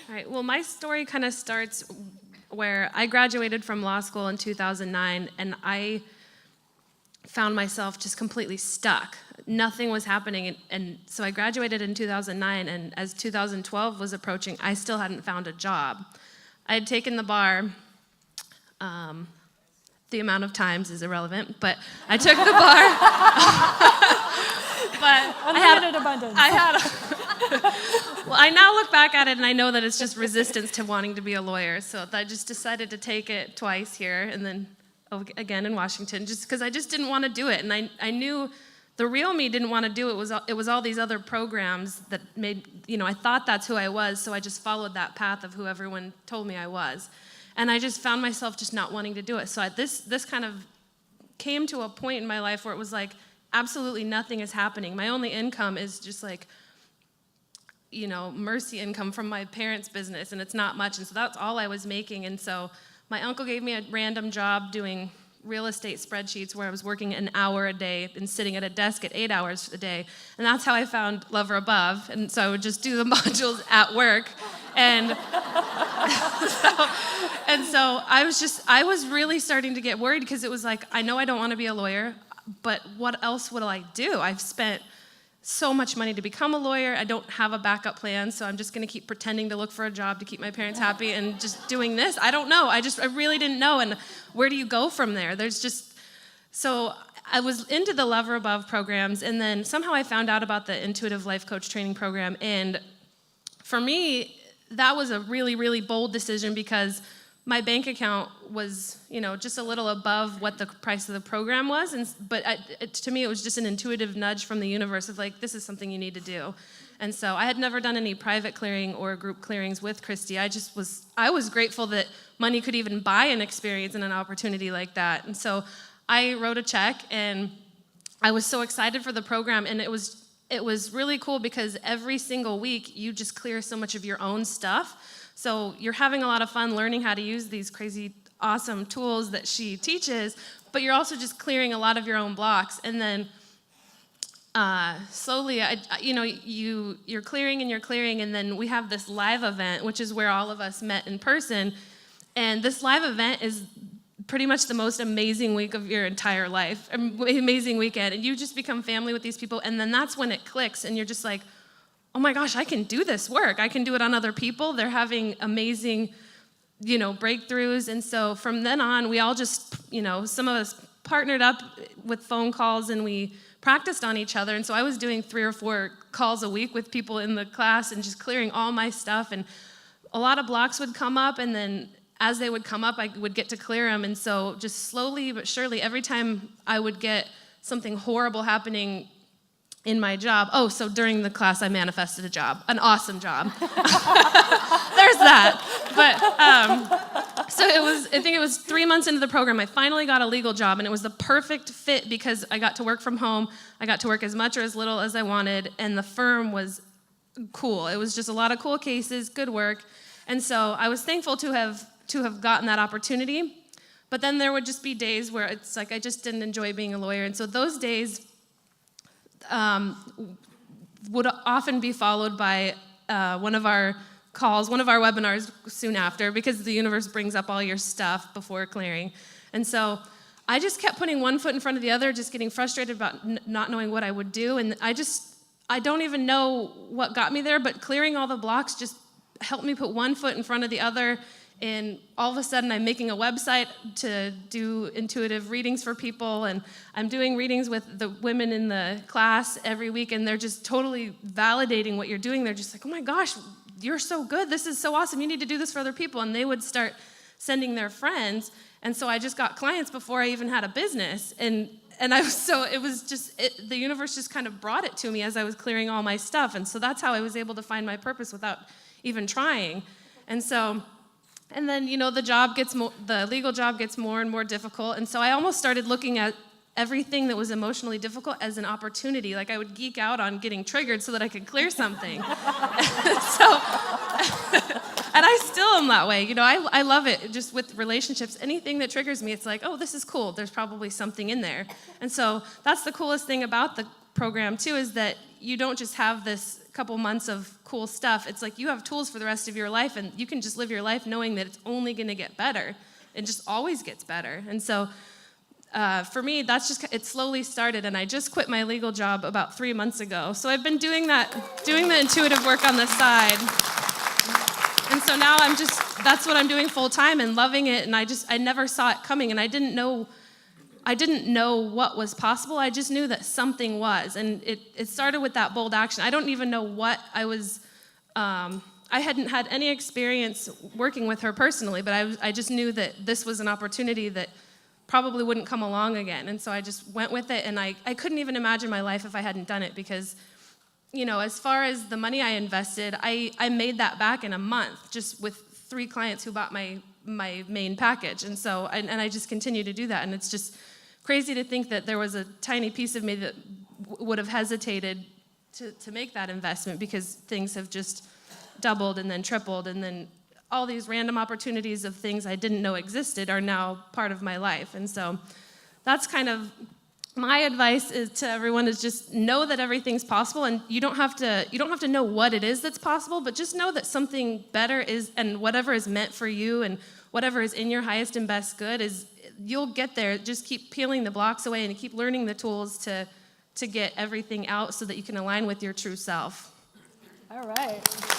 All right, well, my story kind of starts where I graduated from law school in 2009, and I found myself just completely stuck. Nothing was happening, and so I graduated in 2009, and as 2012 was approaching, I still hadn't found a job. I had taken the bar, the amount of times is irrelevant, but I took the bar. But Unlimited abundance. Well, I now look back at it and I know that it's just resistance to wanting to be a lawyer. So I just decided to take it twice here and then again in Washington, just because I just didn't want to do it. And I knew the real me didn't want to do it. It was all these other programs that made, I thought that's who I was. So I just followed that path of who everyone told me I was. And I just found myself just not wanting to do it. So this kind of came to a point in my life where it was like, absolutely nothing is happening. My only income is just like, mercy income from my parents' business, and it's not much, and so that's all I was making. And so my uncle gave me a random job doing real estate spreadsheets where I was working an hour a day and sitting at a desk at 8 hours a day, and that's how I found Lover Above. And so I would just do the modules at work, and so I was really starting to get worried because it was like, I know I don't want to be a lawyer, but what else will I do? I've spent so much money to become a lawyer. I don't have a backup plan, so I'm just going to keep pretending to look for a job to keep my parents happy and just doing this. I don't know. I really didn't know. And where do you go from there? So I was into the Lover Above programs, and then somehow I found out about the Intuitive Life Coach Training Program. And for me, that was a really, really bold decision because my bank account was, just a little above what the price of the program was. But to me, it was just an intuitive nudge from the universe of like, this is something you need to do. And so I had never done any private clearing or group clearings with Christie. I was grateful that money could even buy an experience and an opportunity like that. And so I wrote a check, and I was so excited for the program. And it was really cool because every single week you just clear so much of your own stuff. So you're having a lot of fun learning how to use these crazy, awesome tools that she teaches, but you're also just clearing a lot of your own blocks. And then slowly, you're clearing, and then we have this live event, which is where all of us met in person. And this live event is pretty much the most amazing week of your entire life, amazing weekend. And you just become family with these people, and then that's when it clicks, and you're just like, oh my gosh, I can do this work. I can do it on other people. They're having amazing, breakthroughs. And so from then on, we all just, some of us partnered up with phone calls and we practiced on each other. And so I was doing 3 or 4 calls a week with people in the class and just clearing all my stuff. And a lot of blocks would come up, and then as they would come up, I would get to clear them. And so just slowly but surely, every time I would get something horrible happening in my job. Oh, so during the class, I manifested a job, an awesome job. There's that. But so I think it was 3 months into the program, I finally got a legal job, and it was the perfect fit because I got to work from home. I got to work as much or as little as I wanted, and the firm was cool. It was just a lot of cool cases, good work, and so I was thankful to have gotten that opportunity. But then there would just be days where it's like I just didn't enjoy being a lawyer, and so those days would often be followed by one of our calls, one of our webinars soon after, because the universe brings up all your stuff before clearing. And so I just kept putting one foot in front of the other, just getting frustrated about not knowing what I would do. And I don't even know what got me there, but clearing all the blocks just helped me put one foot in front of the other. And all of a sudden, I'm making a website to do intuitive readings for people, and I'm doing readings with the women in the class every week, and they're just totally validating what you're doing. They're just like, oh my gosh, you're so good. This is so awesome. You need to do this for other people. And they would start sending their friends. And so I just got clients before I even had a business. And the universe just kind of brought it to me as I was clearing all my stuff. And so that's how I was able to find my purpose without even trying. And then, the legal job gets more and more difficult. And so I almost started looking at everything that was emotionally difficult as an opportunity. Like I would geek out on getting triggered so that I could clear something. And I still am that way. I love it just with relationships. Anything that triggers me, it's like, oh, this is cool. There's probably something in there. And so that's the coolest thing about the program too, is that you don't just have this couple months of cool stuff, it's like you have tools for the rest of your life, and you can just live your life knowing that it's only going to get better. It just always gets better. And so for me, it slowly started, and I just quit my legal job about 3 months ago. So I've been doing the intuitive work on the side. And so now that's what I'm doing full time and loving it, and I never saw it coming, and I didn't know what was possible. I just knew that something was, and it started with that bold action. I don't even know what I was, I hadn't had any experience working with her personally, but I just knew that this was an opportunity that probably wouldn't come along again. And so I just went with it, and I couldn't even imagine my life if I hadn't done it, because, as far as the money I invested, I made that back in a month just with 3 clients who bought my main package. And so, and I just continue to do that. And it's just crazy to think that there was a tiny piece of me that would have hesitated to make that investment, because things have just doubled and then tripled, and then all these random opportunities of things I didn't know existed are now part of my life. And so that's kind of my advice to everyone, is just know that everything's possible, and you don't have to know what it is that's possible, but just know that something better is, and whatever is meant for you and whatever is in your highest and best good is, you'll get there. Just keep peeling the blocks away and keep learning the tools to get everything out so that you can align with your true self. All right.